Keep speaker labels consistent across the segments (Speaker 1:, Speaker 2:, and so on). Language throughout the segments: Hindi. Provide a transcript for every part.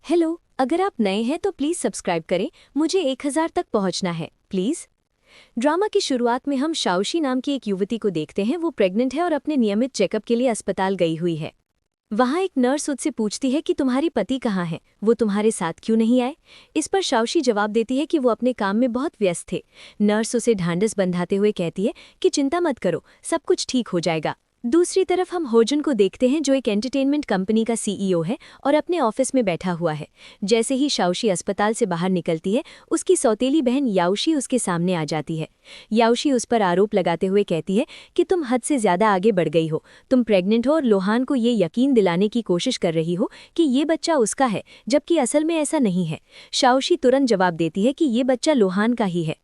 Speaker 1: हेलो, अगर आप नए हैं तो प्लीज़ सब्सक्राइब करें। मुझे 1000 तक पहुंचना है, प्लीज़। ड्रामा की शुरुआत में हम शाओशी नाम की एक युवती को देखते हैं। वो प्रेग्नेंट है और अपने नियमित चेकअप के लिए अस्पताल गई हुई है। वहाँ एक नर्स उससे पूछती है कि तुम्हारी पति कहाँ हैं, वो तुम्हारे साथ क्यों नहीं आए। इस पर शाओशी जवाब देती है कि वो अपने काम में बहुत व्यस्त थे। नर्स उसे ढांढस बंधाते हुए कहती है कि चिंता मत करो, सब कुछ ठीक हो जाएगा। दूसरी तरफ हम होजुन को देखते हैं, जो एक एंटरटेनमेंट कंपनी का सीईओ है और अपने ऑफिस में बैठा हुआ है। जैसे ही शाओशी अस्पताल से बाहर निकलती है, उसकी सौतेली बहन याओशी उसके सामने आ जाती है। याओशी उस पर आरोप लगाते हुए कहती है कि तुम हद से ज्यादा आगे बढ़ गई हो, तुम प्रेग्नेंट हो और लोहान को ये यकीन दिलाने की कोशिश कर रही हो कि ये बच्चा उसका है, जबकि असल में ऐसा नहीं है। शाओशी तुरंत जवाब देती है कि ये बच्चा लोहान का ही है।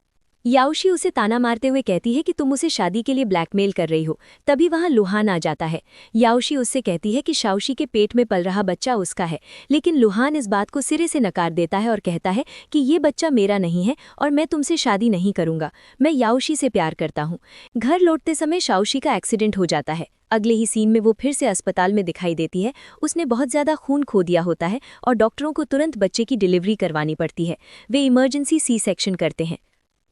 Speaker 1: याओशी उसे ताना मारते हुए कहती है कि तुम उसे शादी के लिए ब्लैकमेल कर रही हो। तभी वहां लुहान आ जाता है। याओशी उससे कहती है कि शाओशी के पेट में पल रहा बच्चा उसका है, लेकिन लुहान इस बात को सिरे से नकार देता है और कहता है कि ये बच्चा मेरा नहीं है और मैं तुमसे शादी नहीं करूंगा, मैं याओशी से प्यार करता हूँ। घर लौटते समय शाओशी का एक्सीडेंट हो जाता है। अगले ही सीन में वो फिर से अस्पताल में दिखाई देती है। उसने बहुत ज्यादा खून खो दिया होता है और डॉक्टरों को तुरंत बच्चे की डिलीवरी करवानी पड़ती है। वे इमरजेंसी सी सेक्शन करते हैं।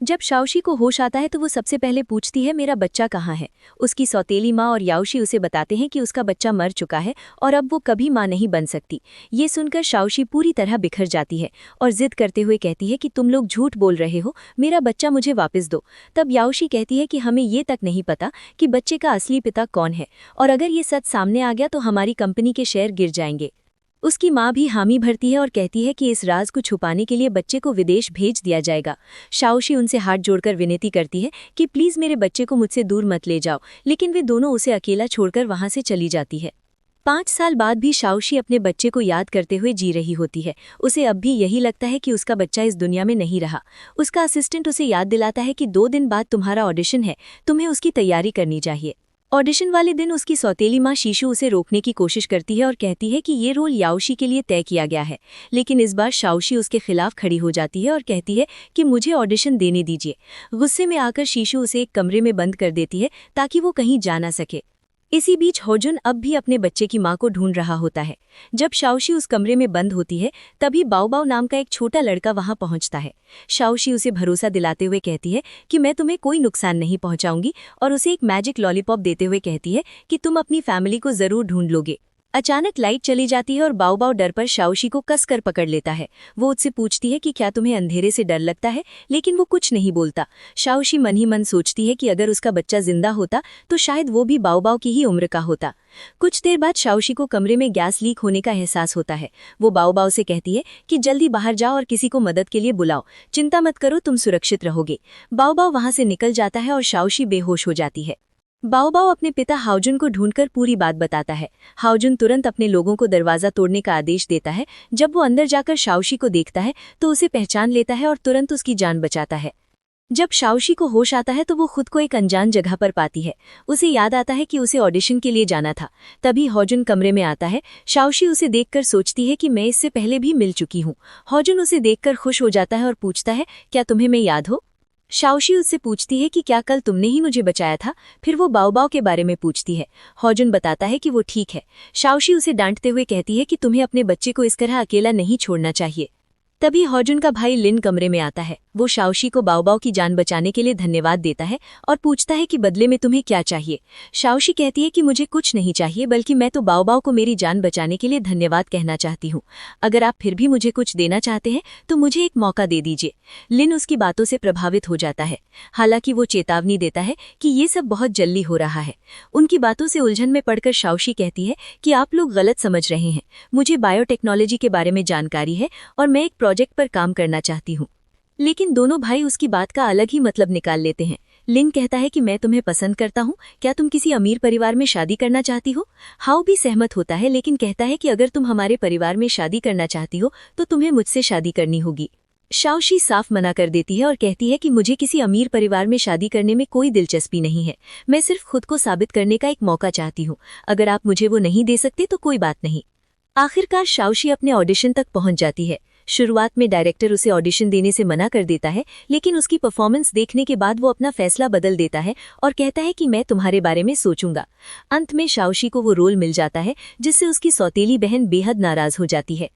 Speaker 1: जब शाओशी को होश आता है तो वो सबसे पहले पूछती है मेरा बच्चा कहाँ है। उसकी सौतेली माँ और याओशी उसे बताते हैं कि उसका बच्चा मर चुका है और अब वो कभी माँ नहीं बन सकती। ये सुनकर शाओशी पूरी तरह बिखर जाती है और जिद करते हुए कहती है कि तुम लोग झूठ बोल रहे हो, मेरा बच्चा मुझे वापस दो। तब याओशी कहती है कि हमें ये तक नहीं पता कि बच्चे का असली पिता कौन है, और अगर ये सच सामने आ गया तो हमारी कंपनी के शेयर गिर जाएंगे। उसकी माँ भी हामी भरती है और कहती है कि इस राज को छुपाने के लिए बच्चे को विदेश भेज दिया जाएगा। शाओशी उनसे हाथ जोड़कर विनती करती है कि प्लीज़ मेरे बच्चे को मुझसे दूर मत ले जाओ, लेकिन वे दोनों उसे अकेला छोड़कर वहाँ से चली जाती है। 5 साल बाद भी शाओशी अपने बच्चे को याद करते हुए जी रही होती है। उसे अब भी यही लगता है कि उसका बच्चा इस दुनिया में नहीं रहा। उसका असिस्टेंट उसे याद दिलाता है कि 2 दिन बाद तुम्हारा ऑडिशन है, तुम्हें उसकी तैयारी करनी चाहिए। ऑडिशन वाले दिन उसकी सौतेली माँ शीशु उसे रोकने की कोशिश करती है और कहती है कि ये रोल याओशी के लिए तय किया गया है, लेकिन इस बार शाओशी उसके खिलाफ खड़ी हो जाती है और कहती है कि मुझे ऑडिशन देने दीजिए। गुस्से में आकर शीशु उसे एक कमरे में बंद कर देती है ताकि वो कहीं जा ना सके। इसी बीच होजुन अब भी अपने बच्चे की मां को ढूंढ रहा होता है। जब शाओशी उस कमरे में बंद होती है, तभी बाओबाओ नाम का एक छोटा लड़का वहां पहुंचता है। शाओशी उसे भरोसा दिलाते हुए कहती है कि मैं तुम्हें कोई नुकसान नहीं पहुंचाऊंगी, और उसे एक मैजिक लॉलीपॉप देते हुए कहती है कि तुम अपनी फैमिली को जरूर ढूंढ लोगे। अचानक लाइट चली जाती है और बाओबाओ डर पर शाओशी को कसकर पकड़ लेता है। वो उससे पूछती है कि क्या तुम्हें अंधेरे से डर लगता है, लेकिन वो कुछ नहीं बोलता। शाओशी मन ही मन सोचती है कि अगर उसका बच्चा जिंदा होता तो शायद वो भी बाओबाओ की ही उम्र का होता। कुछ देर बाद शाओशी को कमरे में गैस लीक होने का एहसास होता है। वो बाओबाओ से कहती है कि जल्दी बाहर जाओ और किसी को मदद के लिए बुलाओ, चिंता मत करो, तुम सुरक्षित रहोगे। बाओबाओ वहां से निकल जाता है और शाओशी बेहोश हो जाती है। बाओबाओ अपने पिता हाओजुन को ढूंढकर पूरी बात बताता है। हाओजुन तुरंत अपने लोगों को दरवाजा तोड़ने का आदेश देता है। जब वो अंदर जाकर शाओशी को देखता है तो उसे पहचान लेता है और तुरंत उसकी जान बचाता है। जब शाओशी को होश आता है तो वो खुद को एक अनजान जगह पर पाती है। उसे याद आता है कि उसे ऑडिशन के लिए जाना था। तभी हाओजुन कमरे में आता है। शाओशी उसे देखकर सोचती है कि मैं इससे पहले भी मिल चुकी हूँ। हाओजुन उसे देखकर खुश हो जाता है और पूछता है, क्या तुम्हें मैं याद हो? शाओशी उससे पूछती है कि क्या कल तुमने ही मुझे बचाया था? फिर वो बाओबाओ के बारे में पूछती है। हाओजुन बताता है कि वो ठीक है। शाओशी उसे डांटते हुए कहती है कि तुम्हें अपने बच्चे को इस तरह अकेला नहीं छोड़ना चाहिए। तभी हाओजुन का भाई लिन कमरे में आता है। वो शाओशी को बाओबाओ की जान बचाने के लिए धन्यवाद देता है और पूछता है कि बदले में तुम्हें क्या चाहिए। शाओशी कहती है कि मुझे कुछ नहीं चाहिए, बल्कि मैं तो बाओबाओ को मेरी जान बचाने के लिए धन्यवाद कहना चाहती हूँ। अगर आप फिर भी मुझे कुछ देना चाहते हैं तो मुझे एक मौका दे दीजिए। लिन उसकी बातों से प्रभावित हो जाता है, हालांकि वो चेतावनी देता है कि ये सब बहुत जल्दी हो रहा है। उनकी बातों से उलझन में पड़कर शाओशी कहती है कि आप लोग गलत समझ रहे हैं, मुझे बायोटेक्नोलॉजी के बारे में जानकारी है और मैं एक प्रोजेक्ट पर काम करना चाहती हूँ। लेकिन दोनों भाई उसकी बात का अलग ही मतलब निकाल लेते हैं। लिन कहता है कि मैं तुम्हें पसंद करता हूँ, क्या तुम किसी अमीर परिवार में शादी करना चाहती हो? हाओ भी सहमत होता है, लेकिन कहता है कि अगर तुम हमारे परिवार में शादी करना चाहती हो तो तुम्हें मुझसे शादी करनी होगी। शाओशी साफ मना कर देती है और कहती है कि मुझे किसी अमीर परिवार में शादी करने में कोई दिलचस्पी नहीं है, मैं सिर्फ खुद को साबित करने का एक मौका चाहती हूँ। अगर आप मुझे वो नहीं दे सकते तो कोई बात नहीं। आखिरकार शाओशी अपने ऑडिशन तक पहुंच जाती है। शुरुआत में डायरेक्टर उसे ऑडिशन देने से मना कर देता है, लेकिन उसकी परफॉर्मेंस देखने के बाद वो अपना फैसला बदल देता है और कहता है कि मैं तुम्हारे बारे में सोचूंगा। अंत में शाओशी को वो रोल मिल जाता है जिससे उसकी सौतेली बहन बेहद नाराज हो जाती है।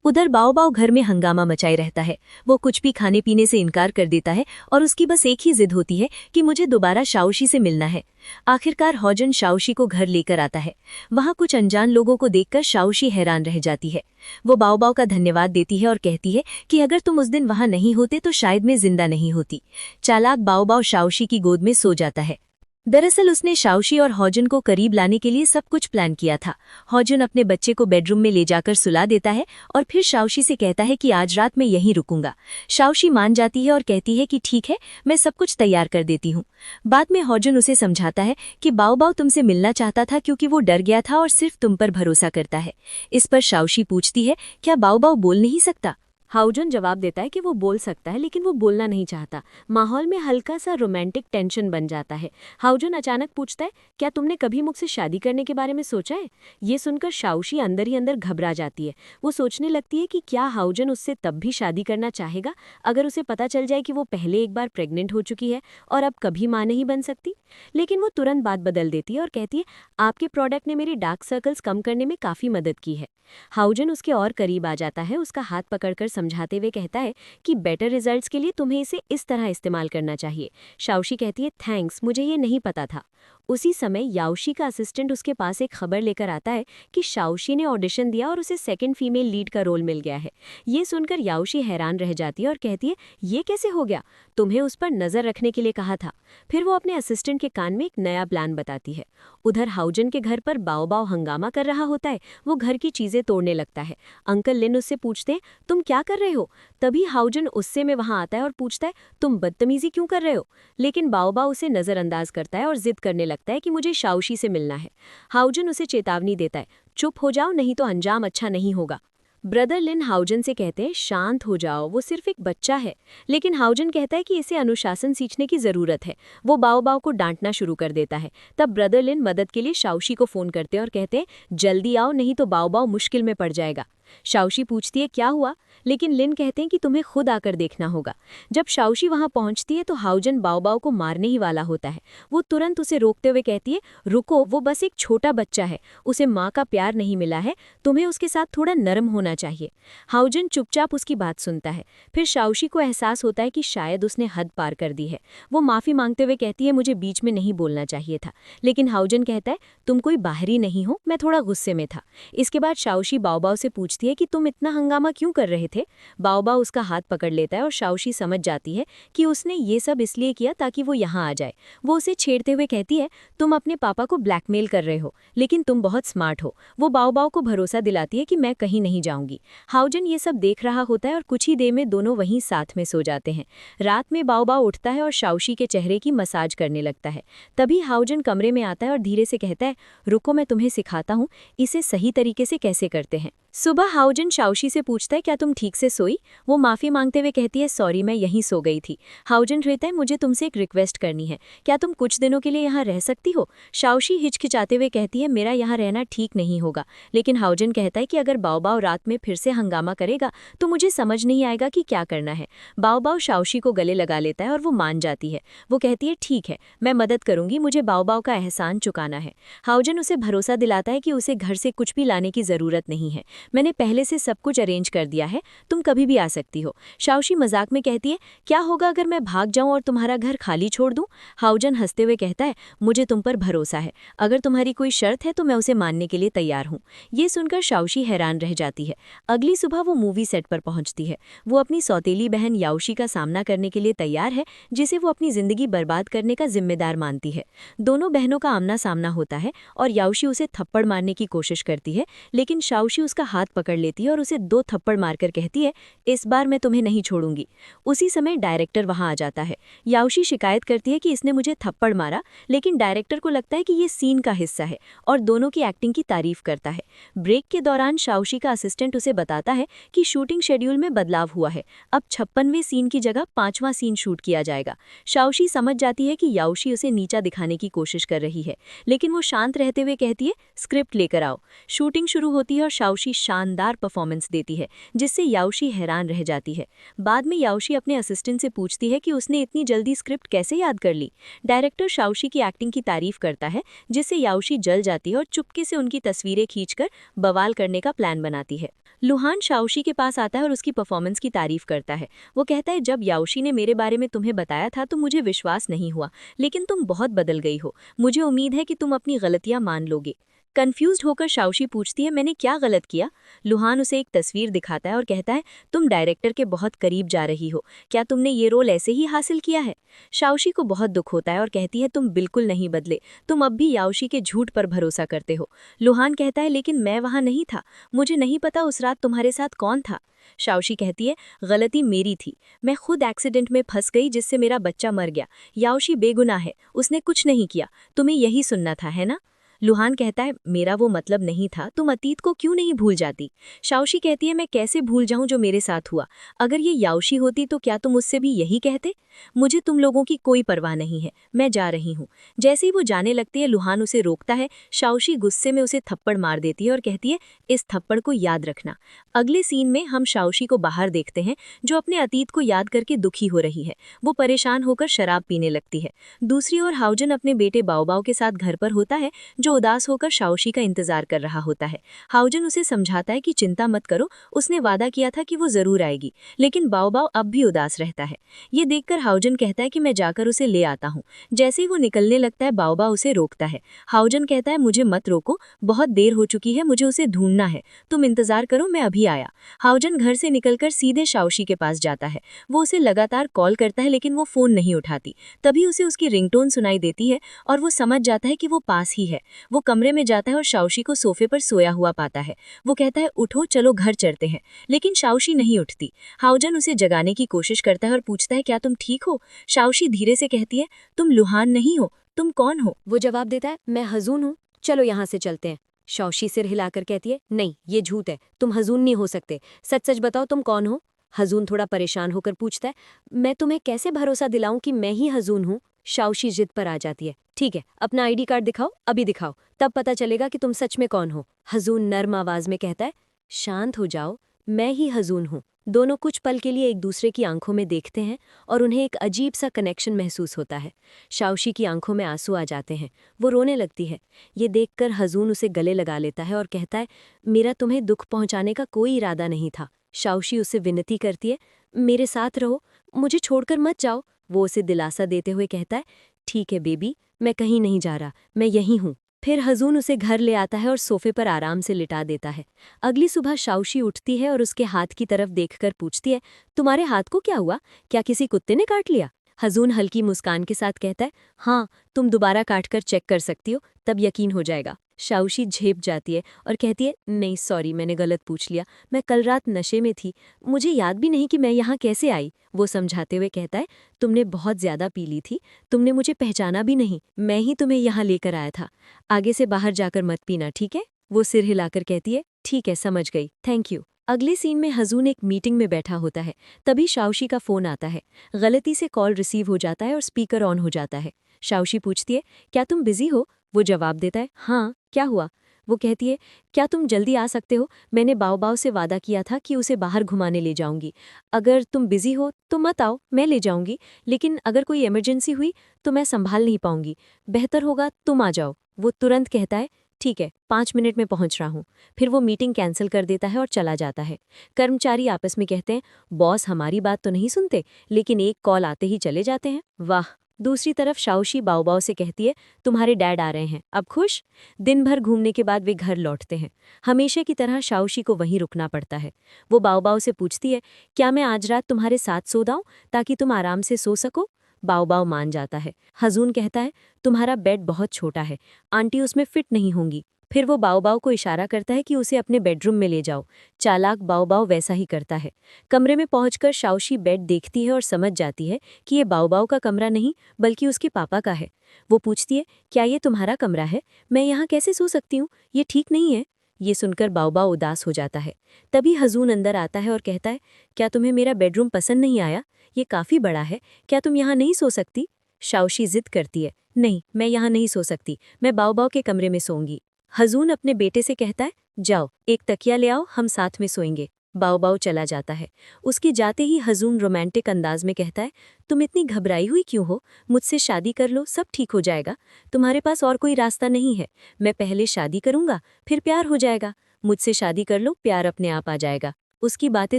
Speaker 1: उधर बाओ बाओ घर में हंगामा मचाए रहता है। वो कुछ भी खाने पीने से इनकार कर देता है और उसकी बस एक ही जिद होती है कि मुझे दोबारा शाओशी से मिलना है। आखिरकार हॉजन शाओशी को घर लेकर आता है। वहाँ कुछ अनजान लोगों को देखकर शाओशी हैरान रह जाती है। वो बाओ बाओ का धन्यवाद देती है और कहती है कि अगर तुम उस दिन वहाँ नहीं होते तो शायद मैं जिंदा नहीं होती। चालाक बाओ बाओ शाओशी की गोद में सो जाता है। दरअसल उसने शाओशी और हॉजन को करीब लाने के लिए सब कुछ प्लान किया था। हॉजन अपने बच्चे को बेडरूम में ले जाकर सुला देता है और फिर शाओशी से कहता है कि आज रात मैं यहीं रुकूंगा। शाओशी मान जाती है और कहती है कि ठीक है, मैं सब कुछ तैयार कर देती हूँ। बाद में हॉजन उसे समझाता है कि बाओ बाओ तुमसे मिलना चाहता था क्योंकि वो डर गया था और सिर्फ तुम पर भरोसा करता है। इस पर शाओशी पूछती है, क्या बाओ बाओ बोल नहीं सकता? हाउजन जवाब देता है कि वो बोल सकता है लेकिन वो बोलना नहीं चाहता। माहौल में हल्का सा रोमांटिक टेंशन बन जाता है। हाउजन अचानक पूछता है, क्या तुमने कभी मुझसे शादी करने के बारे में सोचा है? ये सुनकर शाओशी अंदर ही अंदर घबरा जाती है। वो सोचने लगती है कि क्या हाउजन उससे तब भी शादी करना चाहेगा अगर उसे पता चल जाए कि वो पहले एक बार प्रेग्नेंट हो चुकी है और अब कभी माँ नहीं बन सकती। लेकिन वो तुरंत बात बदल देती है और कहती है, आपके प्रोडक्ट ने मेरी डार्क सर्कल्स कम करने में काफ़ी मदद की है। हाउजन उसके और करीब आ जाता है, उसका हाथ पकड़कर समझाते हुए कहता है कि बेटर रिजल्ट्स के लिए तुम्हें इसे इस तरह इस्तेमाल करना चाहिए। शाओशी कहती है, थैंक्स, मुझे ये नहीं पता था। उसी समय याओशी का असिस्टेंट उसके पास एक खबर लेकर आता है कि शाओशी ने ऑडिशन दिया और उसे सेकंड फीमेल लीड का रोल मिल गया है। ये सुनकर याओशी हैरान रह जाती है और कहती है, ये कैसे हो गया? तुम्हें उस पर नजर रखने के लिए कहा था। फिर वो अपने असिस्टेंट के कान में एक नया प्लान बताती है। उधर हाउजन के घर पर बाओ बाओ हंगामा कर रहा होता है। वो घर की चीजें तोड़ने लगता है। अंकल लिन उससे पूछते हैं, तुम क्या कर रहे हो? तभी हाउजन उससे में वहां आता है और पूछता है, तुम बदतमीजी क्यों कर रहे हो? लेकिन बाओ बाओ उसे नजरअंदाज करता है और जिद करने लगता है कि मुझे शाओशी से मिलना है। हाउजन उसे चेतावनी देता है, चुप हो जाओ नहीं तो अंजाम अच्छा नहीं होगा। ब्रदर लिन हाउजन से कहते हैं, शांत हो जाओ, वो सिर्फ एक बच्चा है। लेकिन हाउजन कहता है कि इसे अनुशासन सीखने की जरूरत है। वो बाओ बाओ को डांटना शुरू कर देता है। तब ब्रदर लिन मदद के लिए शाओशी को फोन करते हैं और कहते हैं, जल्दी आओ नहीं तो बाओ बाओ मुश्किल में पड़ जाएगा। शाओशी पूछती है, क्या हुआ? लेकिन लिन कहते हैं कि तुम्हें खुद आकर देखना होगा। जब शाओशी वहां पहुंचती है तो हाउजन बाओ बाओ को मारने ही वाला होता है। वो तुरंत उसे रोकते हुए कहती है, रुको, वो बस एक छोटा बच्चा है, उसे माँ का प्यार नहीं मिला है, तुम्हें उसके साथ थोड़ा नरम होना चाहिए। हाउजन चुपचाप उसकी बात सुनता है। फिर शाओशी को एहसास होता है कि शायद उसने हद पार कर दी है। वो माफी मांगते हुए कहती है, मुझे बीच में नहीं बोलना चाहिए था। लेकिन हाउजन कहता है, तुम कोई बाहरी नहीं हो, मैं थोड़ा गुस्से में था। इसके बाद शाओशी बाओ बाओ से पूछती है कि तुम इतना हंगामा क्यों कर रहे थे? बाओ बाओ उसका हाथ पकड़ लेता है और शाओशी समझ जाती है कि उसने ये सब इसलिए किया ताकि वो यहाँ आ जाए। वो उसे छेड़ते हुए कहती है, तुम अपने पापा को ब्लैकमेल कर रहे हो, लेकिन तुम बहुत स्मार्ट हो। वो बाओ बाओ को भरोसा दिलाती है कि मैं कहीं नहीं जाऊंगी। हाउजन ये सब देख रहा होता है और कुछ ही देर में दोनों वहीं साथ में सो जाते हैं। रात में बाओ बाओ उठता है और शाओशी के चेहरे की मसाज करने लगता है। तभी हाउजन कमरे में आता है और धीरे से कहता है, रुको, मैं तुम्हें सिखाता हूँ इसे सही तरीके से कैसे करते हैं। सुबह हाउजन शाओशी से पूछता है, क्या तुम ठीक से सोई? वो माफी मांगते हुए कहती है, सॉरी, मैं यहीं सो गई थी। हाउजन कहता है, मुझे तुमसे एक रिक्वेस्ट करनी है, क्या तुम कुछ दिनों के लिए यहाँ रह सकती हो? शाओशी हिचकिचाते हुए कहती है, मेरा यहाँ रहना ठीक नहीं होगा। लेकिन हाउजन कहता है कि अगर बाओ बाओ रात में फिर से हंगामा करेगा तो मुझे समझ नहीं आएगा कि क्या करना है। बाओ बाओ शाओशी को गले लगा लेता है और वो मान जाती है। वो कहती है, ठीक है, मैं मदद करूंगी, मुझे बाओ बाओ का एहसान चुकाना है। हाउजन उसे भरोसा दिलाता है कि उसे घर से कुछ भी लाने की जरूरत नहीं है, मैंने पहले से सब कुछ अरेंज कर दिया है, तुम कभी भी आ सकती हो। शाओशी मजाक में कहती है, क्या होगा अगर मैं भाग जाऊं और तुम्हारा घर खाली छोड़ दूं? हाउजन हंसते हुए कहता है, मुझे तुम पर भरोसा है, अगर तुम्हारी कोई शर्त है तो मैं उसे मानने के लिए तैयार हूं। ये सुनकर शाओशी हैरान रह जाती है। अगली सुबह वो मूवी सेट पर पहुंचती है। वो अपनी सौतेली बहन याओशी का सामना करने के लिए तैयार है, जिसे वो अपनी जिंदगी बर्बाद करने का जिम्मेदार मानती है। दोनों बहनों का आमना सामना होता है और याओशी उसे थप्पड़ मारने की कोशिश करती है, लेकिन शाओशी उसका हाथ पकड़ लेती है और उसे 2 थप्पड़ मारकर कहती है, इस बार मैं तुम्हें नहीं छोड़ूंगी। उसी समय डायरेक्टर वहां आ जाता है। याओशी शिकायत करती है कि इसने मुझे थप्पड़ मारा, लेकिन डायरेक्टर को लगता है कि ये सीन का हिस्सा है और दोनों की एक्टिंग की तारीफ करता है। ब्रेक के दौरान शाओशी का असिस्टेंट उसे बताता है कि शूटिंग शेड्यूल में बदलाव हुआ है, अब 56वें सीन की जगह 5वां सीन शूट किया जाएगा। शाओशी समझ जाती है कि याओशी उसे नीचा दिखाने की कोशिश कर रही है, लेकिन वो शांत रहते हुए कहती है, स्क्रिप्ट लेकर आओ। शूटिंग शुरू होती है और शाओशी शानदार परफॉर्मेंस देती है, जिससे याओशी हैरान रह जाती है। बाद में याओशी अपने असिस्टेंट से पूछती है कि उसने इतनी जल्दी स्क्रिप्ट कैसे याद कर ली। डायरेक्टर शाओशी की एक्टिंग की तारीफ करता है, जिससे याओशी जल जाती है और चुपके से उनकी तस्वीरें खींचकर बवाल करने का प्लान बनाती है। लुहान शाओशी के पास आता है और उसकी परफॉर्मेंस की तारीफ करता है। वो कहता है, जब याओशी ने मेरे बारे में तुम्हें बताया था तो मुझे विश्वास नहीं हुआ, लेकिन तुम बहुत बदल गई हो। मुझे उम्मीद है कि तुम अपनी गलतियां मान लोगे। कंफ्यूज्ड होकर शाओशी पूछती है, मैंने क्या गलत किया? लुहान उसे एक तस्वीर दिखाता है और कहता है, तुम डायरेक्टर के बहुत करीब जा रही हो। क्या तुमने ये रोल ऐसे ही हासिल किया है? शाओशी को बहुत दुख होता है और कहती है, तुम बिल्कुल नहीं बदले, तुम अब भी याओशी के झूठ पर भरोसा करते हो। लुहान कहता है, लेकिन मैं वहां नहीं था, मुझे नहीं पता उस रात तुम्हारे साथ कौन था। शाओशी कहती है, गलती मेरी थी, मैं खुद एक्सीडेंट में फंस गई जिससे मेरा बच्चा मर गया। याओशी बेगुनाह है, उसने कुछ नहीं किया, तुम्हें यही सुनना था, है ना? लुहान कहता है, मेरा वो मतलब नहीं था, तुम अतीत को क्यों नहीं भूल जाती? शाओशी कहती है, मैं कैसे भूल जाऊं जो मेरे साथ हुआ? अगर ये याओशी होती तो क्या तुम उससे भी यही कहते? मुझे तुम लोगों की कोई परवाह नहीं है, मैं जा रही हूँ। जैसे ही वो जाने लगती है, लुहान उसे रोकता है। शाओशी गुस्से में उसे थप्पड़ मार देती है और कहती है, इस थप्पड़ को याद रखना। अगले सीन में हम शाओशी को बाहर देखते हैं, जो अपने अतीत को याद करके दुखी हो रही है। वो परेशान होकर शराब पीने लगती है। दूसरी ओर हाउजन अपने बेटे बाओबाओ के साथ घर पर होता है, जो उदास होकर शाओशी का इंतजार कर रहा होता है। हाउजन उसे समझाता है कि चिंता मत करो, उसने वादा किया था कि वो जरूर आएगी, लेकिन बाओबाओ अब भी उदास रहता है। ये देखकर हाउजन कहता है कि मैं जाकर उसे ले आता हूँ। जैसे ही वो निकलने लगता है, बाओबाओ उसे रोकता है। हाउजन कहता है, मुझे मत रोको, बहुत देर हो चुकी है, मुझे उसे ढूंढना है, तुम इंतजार करो, मैं अभी आया। हाउजन घर से निकलकर सीधे शाओशी के पास जाता है। वो उसे लगातार कॉल करता है, लेकिन वो फोन नहीं उठाती। तभी उसे उसकी रिंगटोन सुनाई देती है और वो समझ जाता है कि वो पास ही है। वो कमरे में जाता है और शाओशी को सोफे पर सोया हुआ पाता है। वो कहता है, उठो, चलो घर चलते हैं, लेकिन शाओशी नहीं उठती। हाउजन उसे जगाने की कोशिश करता है और पूछता है, क्या तुम ठीक हो? शाओशी धीरे से कहती है, तुम लुहान नहीं हो, तुम कौन हो? वो जवाब देता है, मैं हजून हूँ, चलो यहाँ से चलते हैं। शाओशी सिर हिलाकर कहती है, नहीं, ये झूठ है, तुम हजून नहीं हो सकते, सच सच बताओ, तुम कौन हो? हजून थोड़ा परेशान होकर पूछता है, मैं तुम्हें कैसे भरोसा दिलाऊं कि मैं ही हजून हूँ? शाओशी जिद पर आ जाती है, ठीक है, अपना आईडी कार्ड दिखाओ, अभी दिखाओ, तब पता चलेगा कि तुम सच में कौन हो। हजून नर्म आवाज में कहता है, शांत हो जाओ, मैं ही हजून हूँ। दोनों कुछ पल के लिए एक दूसरे की आंखों में देखते हैं और उन्हें एक अजीब सा कनेक्शन महसूस होता है। शाओशी की आंखों में आंसू आ जाते हैं, वो रोने लगती है। ये देखकर हजून उसे गले लगा लेता है और कहता है, मेरा तुम्हें दुख पहुंचाने का कोई इरादा नहीं था। शाओशी उसे विनती करती है, मेरे साथ रहो, मुझे छोड़कर मत जाओ। वो उसे दिलासा देते हुए कहता है, ठीक है बेबी, मैं कहीं नहीं जा रहा, मैं यहीं हूँ। फिर हजून उसे घर ले आता है और सोफे पर आराम से लिटा देता है। अगली सुबह शाओशी उठती है और उसके हाथ की तरफ देखकर पूछती है, तुम्हारे हाथ को क्या हुआ? क्या किसी कुत्ते ने काट लिया? हजून हल्की मुस्कान के साथ कहता है, हाँ, तुम दोबारा काटकर चेक कर सकती हो, तब यकीन हो जाएगा। शाओशी झेप जाती है और कहती है, नहीं सॉरी, मैंने गलत पूछ लिया, मैं कल रात नशे में थी, मुझे याद भी नहीं कि मैं यहाँ कैसे आई। वो समझाते हुए कहता है, तुमने बहुत ज्यादा पी ली थी, तुमने मुझे पहचाना भी नहीं, मैं ही तुम्हें यहाँ लेकर आया था। आगे से बाहर जाकर मत पीना, ठीक है? वो सिर हिलाकर कहती है, ठीक है, समझ गई, थैंक यू। अगले सीन में हजून एक मीटिंग में बैठा होता है। तभी शाओशी का फोन आता है। गलती से कॉल रिसीव हो जाता है और स्पीकर ऑन हो जाता है। शाओशी पूछती है, क्या तुम बिजी हो? वो जवाब देता है, हाँ, क्या हुआ? वो कहती है, क्या तुम जल्दी आ सकते हो? मैंने बाओबाओ से वादा किया था कि उसे बाहर घुमाने ले जाऊंगी। अगर तुम बिजी हो तो मत आओ, मैं ले जाऊंगी, लेकिन अगर कोई इमरजेंसी हुई तो मैं संभाल नहीं पाऊंगी, बेहतर होगा तुम आ जाओ। वो तुरंत कहता है, ठीक है, 5 मिनट में पहुंच रहा हूँ। फिर वो मीटिंग कैंसिल कर देता है और चला जाता है। कर्मचारी आपस में कहते हैं, बॉस हमारी बात तो नहीं सुनते, लेकिन एक कॉल आते ही चले जाते हैं, वाह। दूसरी तरफ शाओशी बाओबाओ से कहती है, तुम्हारे डैड आ रहे हैं, अब खुश? दिन भर घूमने के बाद वे घर लौटते हैं। हमेशा की तरह शाओशी को वहीं रुकना पड़ता है। वो बाओबाओ से पूछती है, क्या मैं आज रात तुम्हारे साथ सो जाऊं ताकि तुम आराम से सो सको? बाओबाओ मान जाता है। हजून कहता है, तुम्हारा बेड बहुत छोटा है, आंटी उसमें फिट नहीं होंगी। फिर वो बाओबाओ को इशारा करता है कि उसे अपने बेडरूम में ले जाओ। चालाक बाओबाओ वैसा ही करता है। कमरे में पहुंचकर शाओशी बेड देखती है और समझ जाती है कि ये बाओबाओ का कमरा नहीं बल्कि उसके पापा का है। वो पूछती है, क्या ये तुम्हारा कमरा है? मैं यहाँ कैसे सो सकती हूँ? ये ठीक नहीं है। ये सुनकर बाओबाओ उदास हो जाता है। तभी हजून अंदर आता है और कहता है, क्या तुम्हें मेरा बेडरूम पसंद नहीं आया? ये काफ़ी बड़ा है, क्या तुम यहाँ नहीं सो सकती? शाओशी जिद करती है, नहीं, मैं यहाँ नहीं सो सकती, मैं बाओबाओ के कमरे में सोऊंगी। हजून अपने बेटे से कहता है, जाओ एक तकिया ले आओ, हम साथ में सोएंगे। बाओ बाओ चला जाता है। उसके जाते ही हजून रोमांटिक अंदाज में कहता है, तुम इतनी घबराई हुई क्यों हो? मुझसे शादी कर लो, सब ठीक हो जाएगा। तुम्हारे पास और कोई रास्ता नहीं है। मैं पहले शादी करूंगा, फिर प्यार हो जाएगा। मुझसे शादी कर लो, प्यार अपने आप आ जाएगा। उसकी बातें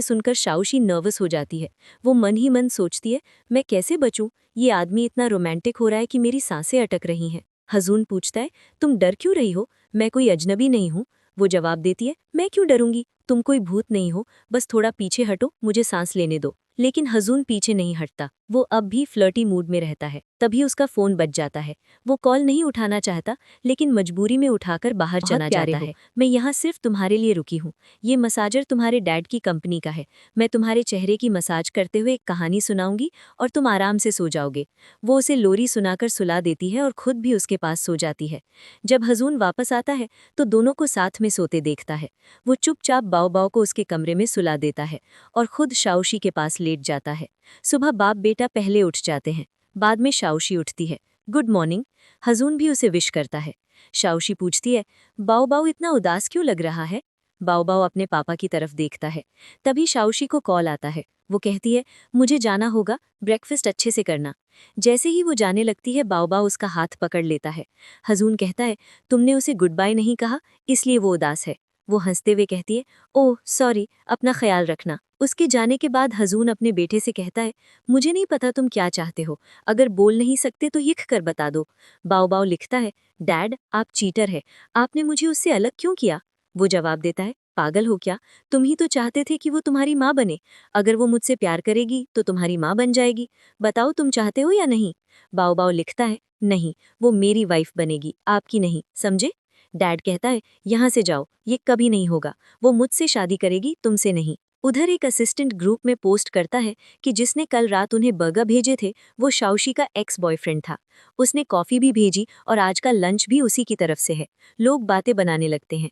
Speaker 1: सुनकर शाओशी नर्वस हो जाती है। वो मन ही मन सोचती है, मैं कैसे बचूं? ये आदमी इतना रोमांटिक हो रहा है कि मेरी सांसें अटक रही हैं। हजून पूछता है, तुम डर क्यों रही हो? मैं कोई अजनबी नहीं हूँ। वो जवाब देती है, मैं क्यों डरूंगी? तुम कोई भूत नहीं हो, बस थोड़ा पीछे हटो, मुझे सांस लेने दो। लेकिन हजून पीछे नहीं हटता। वो अब भी फ्लर्टी मूड में रहता है। तभी उसका फोन बज जाता है। वो कॉल नहीं उठाना चाहता, लेकिन मजबूरी में उठाकर बाहर चला जाता है। मैं यहाँ सिर्फ तुम्हारे लिए रुकी हूँ। ये मसाजर तुम्हारे डैड की कंपनी का है। मैं तुम्हारे चेहरे की मसाज करते हुए एक कहानी सुनाऊंगी और तुम आराम से सो जाओगे। वो उसे लोरी सुनाकर सुला देती है और खुद भी उसके पास सो जाती है। जब हजून वापस आता है तो दोनों को साथ में सोते देखता है। वो चुपचाप बाओ बाओ को उसके कमरे में सुला देता है और खुद शाओशी के पास लेट जाता है। सुबह बाप बेटा पहले उठ जाते हैं। बाद में शाओशी उठती है। Good morning. हजून भी उसे विश करता है। शाओशी पूछती है, बाओ बाओ इतना उदास क्यों लग रहा है? बाओ बाओ अपने पापा की तरफ देखता है। तभी शाओशी को कॉल आता है। वो कहती है, मुझे जाना होगा, ब्रेकफास्ट अच्छे से करना। जैसे ही वो जाने लगती है, बाओ बाओ उसका हाथ पकड़ लेता है। हजून कहता है, तुमने उसे गुड बाय नहीं कहा, इसलिए वो उदास है। वो हंसते हुए कहती है, ओह सॉरी, अपना ख्याल रखना। उसके जाने के बाद हजून अपने बेटे से कहता है, मुझे नहीं पता तुम क्या चाहते हो, अगर बोल नहीं सकते तो लिख कर बता दो। बाओ बाओ लिखता है, डैड आप चीटर है, आपने मुझे उससे अलग क्यों किया? वो जवाब देता है, पागल हो क्या? तुम ही तो चाहते थे कि वो तुम्हारी माँ बने। अगर वो मुझसे प्यार करेगी तो तुम्हारी माँ बन जाएगी। बताओ तुम चाहते हो या नहीं? बाओ बाओ लिखता है, नहीं, वो मेरी वाइफ बनेगी, आपकी नहीं, समझे? डैड कहता है, यहाँ से जाओ, ये कभी नहीं होगा। वो मुझसे शादी करेगी, तुमसे नहीं। उधर एक असिस्टेंट ग्रुप में पोस्ट करता है कि जिसने कल रात उन्हें बर्गर भेजे थे वो शाओशी का एक्स बॉयफ्रेंड था। उसने कॉफ़ी भी भेजी और आज का लंच भी उसी की तरफ से है। लोग बातें बनाने लगते हैं।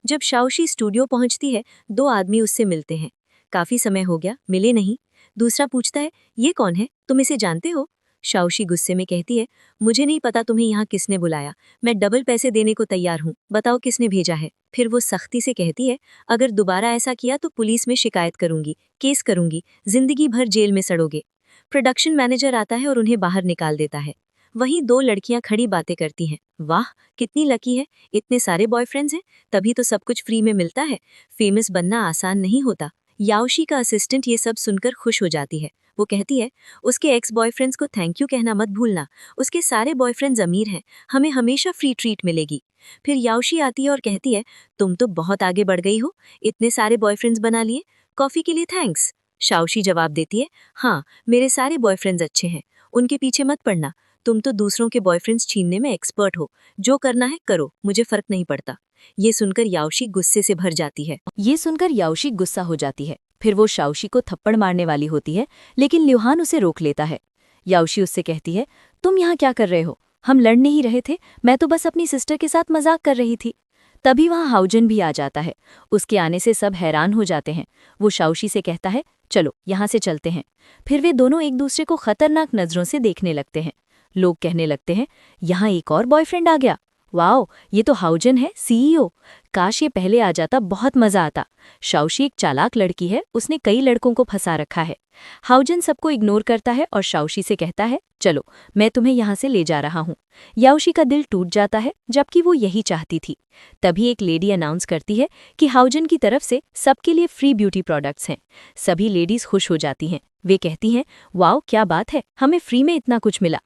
Speaker 1: जब शाओशी स्टूडियो पहुंचती है, दो आदमी उससे मिलते हैं। काफ़ी समय हो गया, मिले नहीं। दूसरा पूछता है, ये कौन है, तुम इसे जानते हो? शाओशी गुस्से में कहती है, मुझे नहीं पता तुम्हें यहाँ किसने बुलाया। मैं डबल पैसे देने को तैयार हूँ, बताओ किसने भेजा है। फिर वो सख्ती से कहती है, अगर दोबारा ऐसा किया तो पुलिस में शिकायत करूंगी, केस करूंगी, जिंदगी भर जेल में सड़ोगे। प्रोडक्शन मैनेजर आता है और उन्हें बाहर निकाल देता है। वहीं दो लड़कियां खड़ी बातें करती हैं। वाह, कितनी लकी है, इतने सारे बॉयफ्रेंड्स हैं, तभी तो सब कुछ फ्री में मिलता है। फेमस बनना आसान नहीं होता। याओशी का असिस्टेंट ये सब सुनकर खुश हो जाती है। वो कहती है, उसके एक्स बॉयफ्रेंड्स को थैंक यू कहना मत भूलना। उसके सारे बॉयफ्रेंड्स अमीर हैं, हमें हमेशा फ्री ट्रीट मिलेगी। फिर याओशी आती है और कहती है, तुम तो बहुत आगे बढ़ गई हो, इतने सारे बॉयफ्रेंड्स बना लिए, कॉफी के लिए थैंक्स। शाओशी जवाब देती है, हाँ, मेरे सारे बॉयफ्रेंड्स अच्छे हैं, उनके पीछे मत पड़ना। तुम तो दूसरों के बॉयफ्रेंड्स छीनने में एक्सपर्ट हो, जो करना है करो, मुझे फर्क नहीं पड़ता। ये सुनकर याओशी गुस्से से भर जाती है। फिर वो शाओशी को थप्पड़ मारने वाली होती है, लेकिन ल्यूहान उसे रोक लेता है। याओशी उससे कहती है, तुम यहाँ क्या कर रहे हो? हम लड़ नहीं रहे थे, मैं तो बस अपनी सिस्टर के साथ मजाक कर रही थी। तभी वहाँ हाउजन भी आ जाता है। उसके आने से सब हैरान हो जाते हैं। वो शाओशी से कहता है, चलो यहाँ से चलते हैं। फिर वे दोनों एक दूसरे को खतरनाक नजरों से देखने लगते हैं। लोग कहने लगते हैं, यहाँ एक और बॉयफ्रेंड आ गया। वाओ, ये तो हाउजन है, सीईओ। काश ये पहले आ जाता, बहुत मजा आता। शाओशी एक चालाक लड़की है, उसने कई लड़कों को फंसा रखा है। हाउजन सबको इग्नोर करता है और शाओशी से कहता है, चलो मैं तुम्हें यहाँ से ले जा रहा हूँ। याओशी का दिल टूट जाता है, जबकि वो यही चाहती थी। तभी एक लेडी अनाउंस करती है कि हाउजन की तरफ से सबके लिए फ्री ब्यूटी प्रोडक्ट्स हैं। सभी लेडीज खुश हो जाती हैं। वे कहती हैं, वाओ क्या बात है, हमें फ्री में इतना कुछ मिला।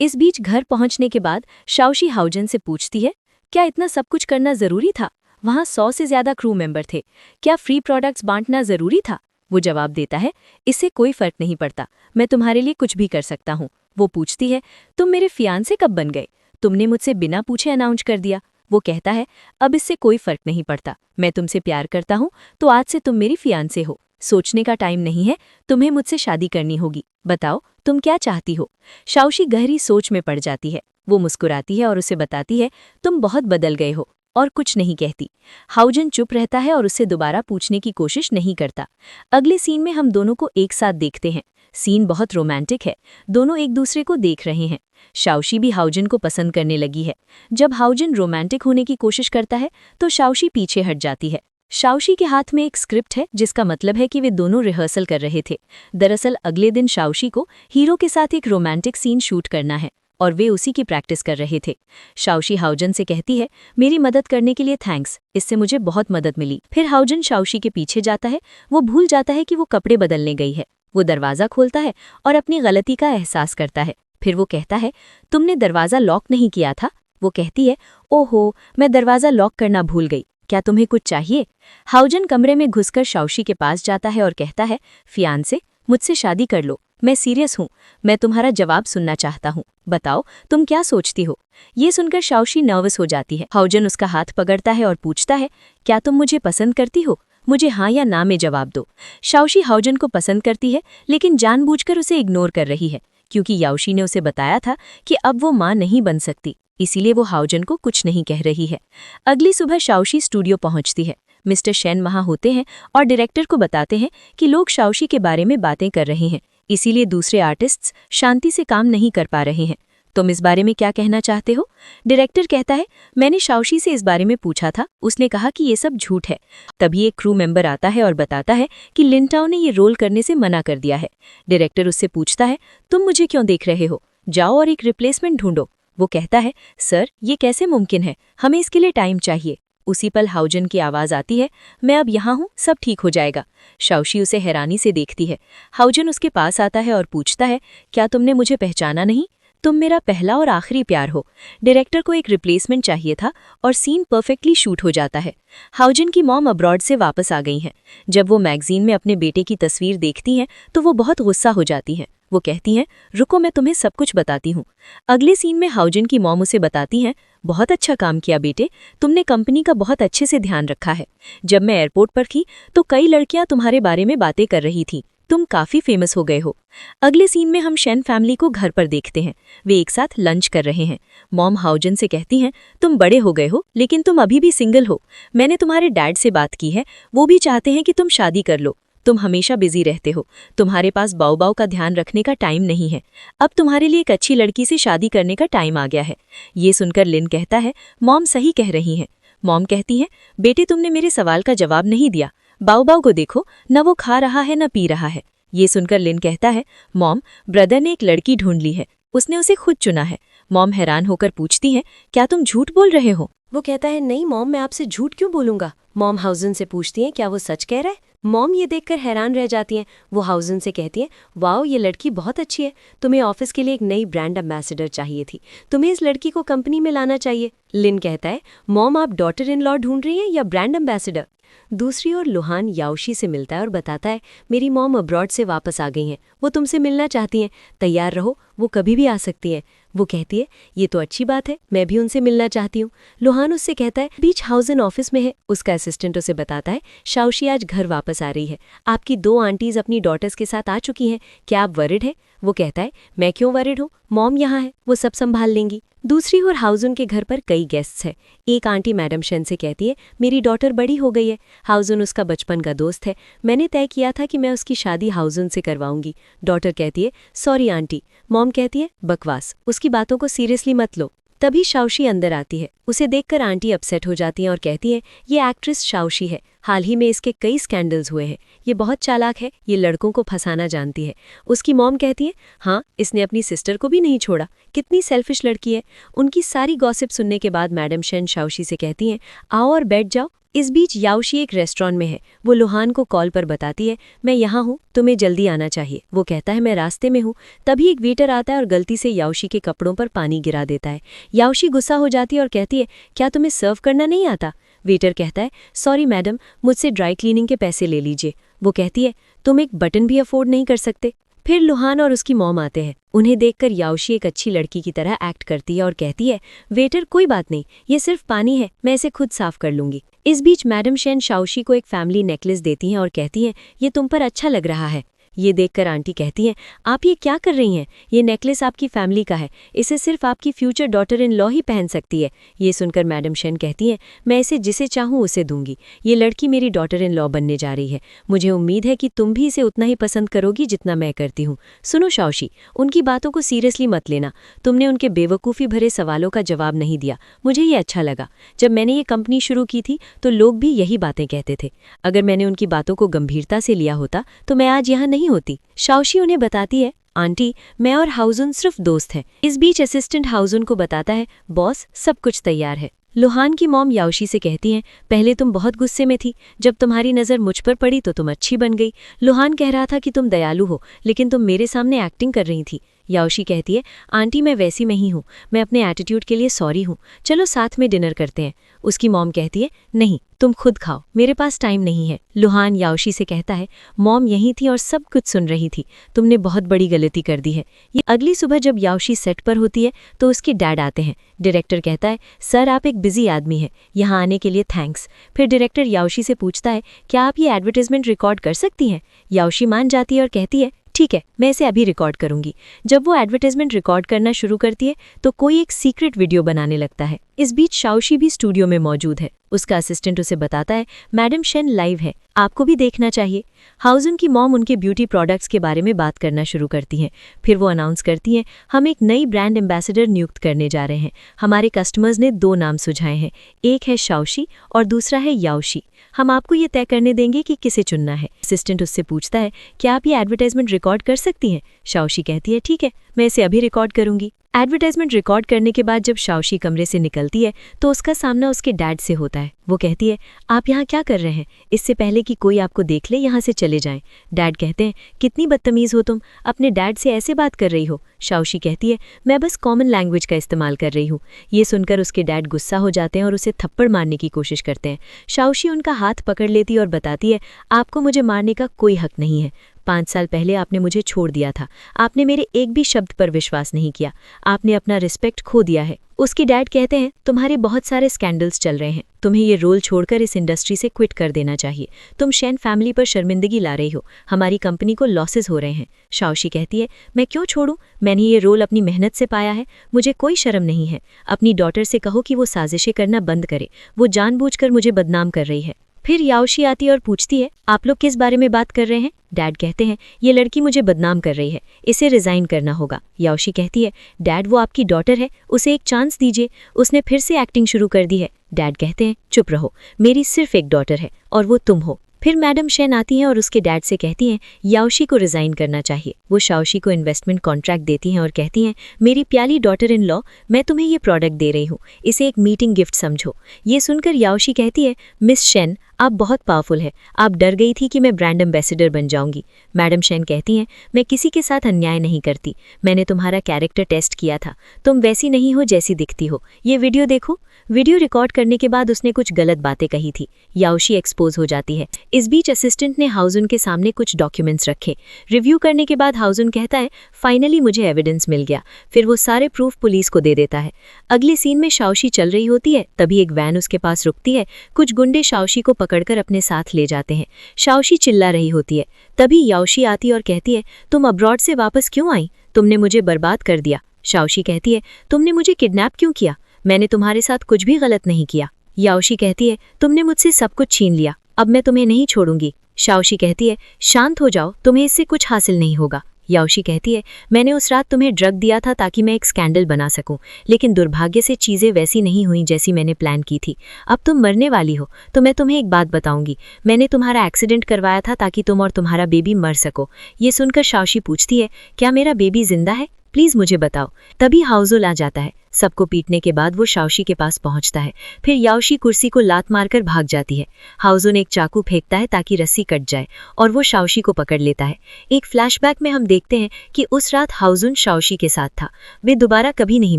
Speaker 1: इस बीच घर पहुंचने के बाद शाओशी हाउजन से पूछती है, क्या इतना सब कुछ करना जरूरी था? वहाँ 100 से ज्यादा क्रू मेंबर थे, क्या फ्री प्रोडक्ट्स बांटना जरूरी था? वो जवाब देता है, इससे कोई फर्क नहीं पड़ता, मैं तुम्हारे लिए कुछ भी कर सकता हूँ। वो पूछती है, तुम मेरे फियांसे कब बन गए? तुमने मुझसे बिना पूछे अनाउंस कर दिया। वो कहता है, अब इससे कोई फर्क नहीं पड़ता, मैं तुमसे प्यार करता हूँ तो आज से तुम मेरी फियांसे हो। सोचने का टाइम नहीं है, तुम्हें मुझसे शादी करनी होगी। बताओ तुम क्या चाहती हो? शाओशी गहरी सोच में पड़ जाती है। वो मुस्कुराती है और उसे बताती है, तुम बहुत बदल गए हो, और कुछ नहीं कहती। हाउजन चुप रहता है और उससे दोबारा पूछने की कोशिश नहीं करता। अगले सीन में हम दोनों को एक साथ देखते हैं। सीन बहुत रोमांटिक है। दोनों एक दूसरे को देख रहे हैं। शाओशी भी हाउजन को पसंद करने लगी है। जब हाउजन रोमांटिक होने की कोशिश करता है तो शाओशी पीछे हट जाती है। शाओशी के हाथ में एक स्क्रिप्ट है, जिसका मतलब है कि वे दोनों रिहर्सल कर रहे थे। दरअसल अगले दिन शाओशी को हीरो के साथ एक रोमांटिक सीन शूट करना है और वे उसी की प्रैक्टिस कर रहे थे। शाओशी हाउजन से कहती है, मेरी मदद करने के लिए थैंक्स, इससे मुझे बहुत मदद मिली। फिर हाउजन शाओशी के पीछे जाता है। वो भूल जाता है कि वो कपड़े बदलने गई है। वो दरवाज़ा खोलता है और अपनी गलती का एहसास करता है। फिर वो कहता है, तुमने दरवाज़ा लॉक नहीं किया था। वो कहती है, ओहो, मैं दरवाज़ा लॉक करना भूल गई, क्या तुम्हें कुछ चाहिए? हाउजन कमरे में घुसकर शाओशी के पास जाता है और कहता है, फियांसे, मुझसे शादी कर लो, मैं सीरियस हूँ, मैं तुम्हारा जवाब सुनना चाहता हूँ, बताओ तुम क्या सोचती हो? ये सुनकर शाओशी नर्वस हो जाती है। हाउजन उसका हाथ पकड़ता है और पूछता है, क्या तुम मुझे पसंद करती हो? मुझे हाँ या ना में जवाब दो। शाओशी हाउजन को पसंद करती है, लेकिन जानबूझकर उसे इग्नोर कर रही है, क्योंकि याओशी ने उसे बताया था कि अब वो माँ नहीं बन सकती, इसीलिए वो हाउजन को कुछ नहीं कह रही है। अगली सुबह शाओशी स्टूडियो पहुंचती है। मिस्टर शेन वहां होते हैं और डायरेक्टर को बताते हैं कि लोग शाओशी के बारे में बातें कर रहे हैं, इसीलिए दूसरे आर्टिस्ट्स शांति से काम नहीं कर पा रहे हैं। तुम इस बारे में क्या कहना चाहते हो? डायरेक्टर कहता है, मैंने शाओशी से इस बारे में पूछा था, उसने कहा कि ये सब झूठ है। तभी एक क्रू मेंबर आता है और बताता है कि लिंटाओ ने ये रोल करने से मना कर दिया है। डायरेक्टर उससे पूछता है, तुम मुझे क्यों देख रहे हो? जाओ और एक रिप्लेसमेंट ढूंढो। वो कहता है, सर ये कैसे मुमकिन है, हमें इसके लिए टाइम चाहिए। उसी पल हाउजन की आवाज़ आती है, मैं अब यहाँ हूँ, सब ठीक हो जाएगा। शाओशी उसे हैरानी से देखती है। हाउजन उसके पास आता है और पूछता है, क्या तुमने मुझे पहचाना नहीं? तुम मेरा पहला और आखिरी प्यार हो। डायरेक्टर को एक रिप्लेसमेंट चाहिए था और सीन परफेक्टली शूट हो जाता है। हाउजन की मॉम अब्रॉड से वापस आ गई हैं। जब वो मैगजीन में अपने बेटे की तस्वीर देखती हैं तो वो बहुत गुस्सा हो जाती हैं। वो कहती हैं, रुको मैं तुम्हें सब कुछ बताती हूँ। अगले सीन में हाउजन की मॉम उसे बताती हैं, बहुत अच्छा काम किया बेटे, तुमने कंपनी का बहुत अच्छे से ध्यान रखा है। जब मैं एयरपोर्ट पर थी तो कई लड़कियां तुम्हारे बारे में बातें कर रही थीं, तुम काफी फेमस हो गए हो। अगले सीन में हम शेन फैमिली को घर पर देखते हैं। वे एक साथ लंच कर रहे हैं। मॉम हाउजन से कहती हैं, तुम बड़े हो गए हो, लेकिन तुम अभी भी सिंगल हो। मैंने तुम्हारे डैड से बात की है, वो भी चाहते हैं कि तुम शादी कर लो। तुम हमेशा बिजी रहते हो, तुम्हारे पास बाऊ बाऊ का ध्यान रखने का टाइम नहीं है। अब तुम्हारे लिए एक अच्छी लड़की से शादी करने का टाइम आ गया है। ये सुनकर लिन कहता है, मॉम सही कह रही हैं। मॉम कहती हैं, बेटे तुमने मेरे सवाल का जवाब नहीं दिया। बाऊ बाऊ को देखो, न वो खा रहा है न पी रहा है। ये सुनकर लिन कहता है, मॉम ब्रदर ने एक लड़की ढूंढ ली है, उसने उसे खुद चुना है। मॉम हैरान होकर पूछती हैं, क्या तुम झूठ बोल रहे हो? वो कहता है, नहीं मॉम, मैं आपसे झूठ क्यों बोलूंगा। मॉम हाउजन से पूछती हैं, क्या वो सच कह रहा है? मॉम ये देखकर हैरान रह जाती हैं। वो हाउजन से कहती हैं, वाओ ये लड़की बहुत अच्छी है, तुम्हें ऑफिस के लिए एक नई ब्रांड एम्बेसडर चाहिए थी, तुम्हें इस लड़की को कंपनी में लाना चाहिए। लिन कहता है, मॉम आप डॉटर इन लॉ ढूंढ रही हैं या ब्रांड एम्बेसडर? दूसरी ओर लुहान याओशी से मिलता है और बताता है, मेरी मॉम अब्रॉड से वापस आ गई हैं, वो तुमसे मिलना चाहती हैं, तैयार रहो, वो कभी भी आ सकती हैं। वो कहती है, ये तो अच्छी बात है, मैं भी उनसे मिलना चाहती हूँ। लुहान उससे कहता है, बीच हाउजन ऑफिस में है। उसका असिस्टेंट उसे बताता है, शाओशी आज घर वापस आ रही है, आपकी 2 आंटीज अपनी डॉटर्स के साथ आ चुकी हैं, क्या आप वरिड हैं? वो कहता है, मैं क्यों वरिड हूँ, मॉम यहाँ है, वो सब संभाल लेंगी। दूसरी ओर हाउजन के घर पर कई गेस्ट्स हैं। एक आंटी मैडम शेन से कहती है, मेरी डॉटर बड़ी हो गई है, हाउजन उसका बचपन का दोस्त है, मैंने तय किया था कि मैं उसकी शादी हाउजन से करवाऊंगी। डॉटर कहती है, सॉरी आंटी। मॉम कहती है, बकवास, उसकी बातों को सीरियसली मत लो। तभी शाओशी अंदर आती है। उसे देखकर आंटी अपसेट हो जाती हैं और कहती हैं, ये एक्ट्रेस शाओशी है, हाल ही में इसके कई स्कैंडल्स हुए हैं, ये बहुत चालाक है, ये लड़कों को फंसाना जानती है। उसकी मॉम कहती है, हाँ इसने अपनी सिस्टर को भी नहीं छोड़ा, कितनी सेल्फिश लड़की है। उनकी सारी गॉसिप सुनने के बाद मैडम शेन शाओशी से कहती हैं, आओ और बैठ जाओ। इस बीच याओशी एक रेस्टोरेंट में है। वो लुहान को कॉल पर बताती है, मैं यहाँ हूँ, तुम्हें जल्दी आना चाहिए। वो कहता है, मैं रास्ते में हूँ। तभी एक वेटर आता है और गलती से याओशी के कपड़ों पर पानी गिरा देता है। याओशी गुस्सा हो जाती है और कहती है, क्या तुम्हें सर्व करना नहीं आता? वेटर कहता है, सॉरी मैडम, मुझसे ड्राई क्लीनिंग के पैसे ले लीजिए। वो कहती है, तुम एक बटन भी अफोर्ड नहीं कर सकते। फिर लुहान और उसकी मॉम आते हैं। उन्हें देखकर याओशी एक अच्छी लड़की की तरह एक्ट करती है और कहती है, वेटर कोई बात नहीं, ये सिर्फ पानी है, मैं इसे खुद साफ कर लूंगी। इस बीच मैडम शेन शाओशी को एक फैमिली नेकलेस देती हैं और कहती हैं, ये तुम पर अच्छा लग रहा है। ये देखकर आंटी कहती हैं, आप ये क्या कर रही हैं? ये नेकलेस आपकी फैमिली का है, इसे सिर्फ आपकी फ्यूचर डॉटर इन लॉ ही पहन सकती है। ये सुनकर मैडम शेन कहती हैं, मैं इसे जिसे चाहूँ उसे दूंगी। ये लड़की मेरी डॉटर इन लॉ बनने जा रही है। मुझे उम्मीद है कि तुम भी इसे उतना ही पसंद करोगी जितना मैं करती हूँ। सुनो शाओशी, उनकी बातों को सीरियसली मत लेना। तुमने उनके बेवकूफ़ी भरे सवालों का जवाब नहीं दिया, मुझे ये अच्छा लगा। जब मैंने ये कंपनी शुरू की थी तो लोग भी यही बातें कहते थे। अगर मैंने उनकी बातों को गंभीरता से लिया होता तो मैं आज यहाँ नहीं होती। शाओशी उन्हें बताती है, आंटी मैं और हाउजुन सिर्फ दोस्त हैं। इस बीच असिस्टेंट हाउजुन को बताता है, बॉस सब कुछ तैयार है। लुहान की मॉम याओशी से कहती हैं, पहले तुम बहुत गुस्से में थी, जब तुम्हारी नज़र मुझ पर पड़ी तो तुम अच्छी बन गई। लुहान कह रहा था कि तुम दयालु हो, लेकिन तुम मेरे सामने एक्टिंग कर रही थी। याओशी कहती है, आंटी मैं वैसी नहीं हूँ, मैं अपने एटीट्यूड के लिए सॉरी हूँ, चलो साथ में डिनर करते हैं। उसकी मॉम कहती है, नहीं तुम खुद खाओ, मेरे पास टाइम नहीं है। लुहान याओशी से कहता है, मॉम यहीं थी और सब कुछ सुन रही थी, तुमने बहुत बड़ी गलती कर दी है। ये अगली सुबह जब याओशी सेट पर होती है तो उसके डैड आते हैं। डायरेक्टर कहता है, सर आप एक बिजी आदमी हैं, यहाँ आने के लिए थैंक्स। फिर डायरेक्टर याओशी से पूछता है, क्या आप ये एडवर्टाइजमेंट रिकॉर्ड कर सकती हैं? याओशी मान जाती है और कहती है, ठीक है मैं इसे अभी रिकॉर्ड करूंगी। जब वो एडवर्टाइजमेंट रिकॉर्ड करना शुरू करती है तो कोई एक सीक्रेट वीडियो बनाने लगता है। इस बीच शाओशी भी स्टूडियो में मौजूद है। उसका असिस्टेंट उसे बताता है, मैडम शेन लाइव है, आपको भी देखना चाहिए। हाउजुन की मॉम उनके ब्यूटी प्रोडक्ट्स के बारे में बात करना शुरू करती हैं। फिर वो अनाउंस करती हैं, हम एक नई ब्रांड एम्बेसडर नियुक्त करने जा रहे हैं। हमारे कस्टमर्स ने 2 नाम सुझाए हैं, एक है शाओशी और दूसरा है याओशी। हम आपको ये तय करने देंगे कि किसे चुनना है। असिस्टेंट उससे पूछता है, क्या आप ये एडवर्टाइजमेंट रिकॉर्ड कर सकती हैं? शाओशी कहती है, ठीक है मैं इसे अभी रिकॉर्ड करूंगी। एडवर्टाइजमेंट रिकॉर्ड करने के बाद जब शाओशी कमरे से निकलती है तो उसका सामना उसके डैड से होता है। वो कहती है, आप यहाँ क्या कर रहे हैं? इससे पहले कि कोई आपको देख ले यहाँ से चले जाएं। डैड कहते हैं, कितनी बदतमीज़ हो तुम, अपने डैड से ऐसे बात कर रही हो। शाओशी कहती है, मैं बस कॉमन लैंग्वेज का इस्तेमाल कर रही हूँ। ये सुनकर उसके डैड गुस्सा हो जाते हैं और उसे थप्पड़ मारने की कोशिश करते हैं। शाओशी उनका हाथ पकड़ लेती और बताती है, आपको मुझे मारने का कोई हक नहीं है। 5 साल पहले आपने मुझे छोड़ दिया था, आपने मेरे एक भी शब्द पर विश्वास नहीं किया, आपने अपना रिस्पेक्ट खो दिया है। उसके डैड कहते हैं, तुम्हारे बहुत सारे स्कैंडल्स चल रहे हैं, तुम्हें ये रोल छोड़कर इस इंडस्ट्री से क्विट कर देना चाहिए। तुम शेन फैमिली पर शर्मिंदगी ला रही हो, हमारी कंपनी को लॉसेस हो रहे हैं। शाओशी कहती है, मैं क्यों छोड़ूं, मैंने ये रोल अपनी मेहनत से पाया है, मुझे कोई शर्म नहीं है। अपनी डॉटर से कहो कि वो साजिशें करना बंद करे, वो जानबूझकर मुझे बदनाम कर रही है। फिर याओशी आती और पूछती है, आप लोग किस बारे में बात कर रहे हैं? डैड कहते हैं, ये लड़की मुझे बदनाम कर रही है, इसे रिजाइन करना होगा। याओशी कहती है, डैड वो आपकी डॉटर है, उसे एक चांस दीजिए, उसने फिर से एक्टिंग शुरू कर दी है। डैड कहते हैं, चुप रहो, मेरी सिर्फ एक डॉटर है और वो तुम हो। फिर मैडम शेन आती हैं और उसके डैड से कहती हैं, याओशी को रिजाइन करना चाहिए। वो शाओशी को इन्वेस्टमेंट कॉन्ट्रैक्ट देती हैं और कहती हैं, मेरी प्याली डॉटर इन लॉ, मैं तुम्हें ये प्रोडक्ट दे रही हूँ, इसे एक मीटिंग गिफ्ट समझो। ये सुनकर याओशी कहती है, मिस शेन आप बहुत पावरफुल है, आप डर गई थी कि मैं ब्रांड एम्बेसडर बन जाऊंगी। मैडम शेन कहती हैं, मैं किसी के साथ अन्याय नहीं करती, मैंने तुम्हारा कैरेक्टर टेस्ट किया था, तुम वैसी नहीं हो जैसी दिखती हो। ये वीडियो देखो। वीडियो रिकॉर्ड करने के बाद उसने कुछ गलत बातें कही थी। याओशी एक्सपोज हो जाती है। इस बीच असिस्टेंट ने हाउजुन के सामने कुछ डॉक्यूमेंट्स रखे। रिव्यू करने के बाद हाउजुन कहता है, फाइनली मुझे एविडेंस मिल गया। फिर वो सारे प्रूफ पुलिस को दे देता है। अगली सीन में शाओशी चल रही होती है, तभी एक वैन उसके पास रुकती है। कुछ गुंडे शाओशी को पकड़कर अपने साथ ले जाते हैं। शाओशी चिल्ला रही होती है। तभी याओशी आती और कहती है, तुम अब्रॉड से वापस क्यों आई? तुमने मुझे बर्बाद कर दिया। शाओशी कहती है, तुमने मुझे किडनैप क्यों किया? मैंने तुम्हारे साथ कुछ भी गलत नहीं किया। याओशी कहती है, तुमने मुझसे सब कुछ छीन लिया, अब मैं तुम्हें नहीं छोड़ूंगी। शाओशी कहती है, शांत हो जाओ, तुम्हें इससे कुछ हासिल नहीं होगा। याओशी कहती है, मैंने उस रात तुम्हें ड्रग दिया था ताकि मैं एक स्कैंडल बना सकूं, लेकिन दुर्भाग्य से चीज़ें वैसी नहीं हुई जैसी मैंने प्लान की थी। अब तुम मरने वाली हो, तो मैं तुम्हें एक बात बताऊंगी, मैंने तुम्हारा एक्सीडेंट करवाया था ताकि तुम और तुम्हारा बेबी मर सको। ये सुनकर शाओशी पूछती है, क्या मेरा बेबी जिंदा है? प्लीज़ मुझे बताओ। तभी हाउजुल आ जाता है। सबको पीटने के बाद वो शाओशी के पास पहुंचता है। फिर याओशी कुर्सी को लात मारकर भाग जाती है। हाउजुन एक चाकू फेंकता है ताकि रस्सी कट जाए और वो शाओशी को पकड़ लेता है। एक फ्लैशबैक में हम देखते हैं कि उस रात हाउजुन शाओशी के साथ था। वे दोबारा कभी नहीं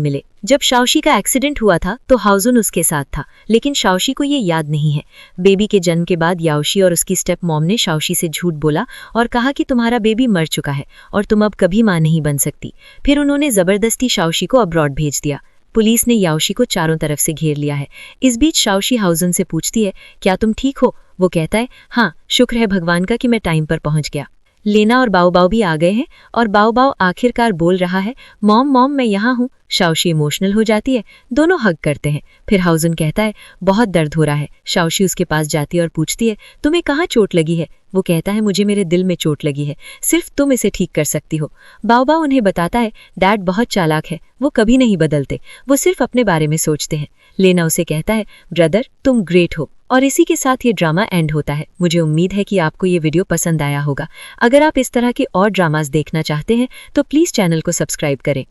Speaker 1: मिले। जब शाओशी का एक्सीडेंट हुआ था तो हाउजुन उसके साथ था, लेकिन शाओशी को ये याद नहीं है। बेबी के जन्म के बाद याओशी और उसकी स्टेप मॉम ने शाओशी से झूठ बोला और कहा कि तुम्हारा बेबी मर चुका है और तुम अब कभी मां नहीं बन सकती। फिर उन्होंने जबरदस्ती शाओशी को अब्रॉड भेज दिया। पुलिस ने याओशी को चारों तरफ से घेर लिया है। इस बीच शाओशी हाउजुन से पूछती है, क्या तुम ठीक हो? वो कहता है, हाँ शुक्र है भगवान का कि मैं टाइम पर पहुंच गया।
Speaker 2: लेना और बाओ बाओ भी आ गए हैं और बाओ बाओ आखिरकार बोल रहा है, मॉम मॉम मैं यहाँ हूँ। शाओशी इमोशनल हो जाती है, दोनों हग करते हैं। फिर हाउजन कहता है बहुत दर्द हो रहा है। शाओशी उसके पास जाती है और पूछती है तुम्हें कहाँ चोट लगी है। वो कहता है मुझे मेरे दिल में चोट लगी है, सिर्फ तुम इसे ठीक कर सकती हो। बाओ बाओ उन्हें बताता है डैड बहुत चालाक है, वो कभी नहीं बदलते, वो सिर्फ अपने बारे में सोचते हैं। लेना उसे कहता है ब्रदर तुम ग्रेट हो। और इसी के साथ ये ड्रामा एंड होता है। मुझे उम्मीद है कि आपको ये वीडियो पसंद आया होगा। अगर आप इस तरह के और ड्रामास देखना चाहते हैं तो प्लीज़ चैनल को सब्सक्राइब करें।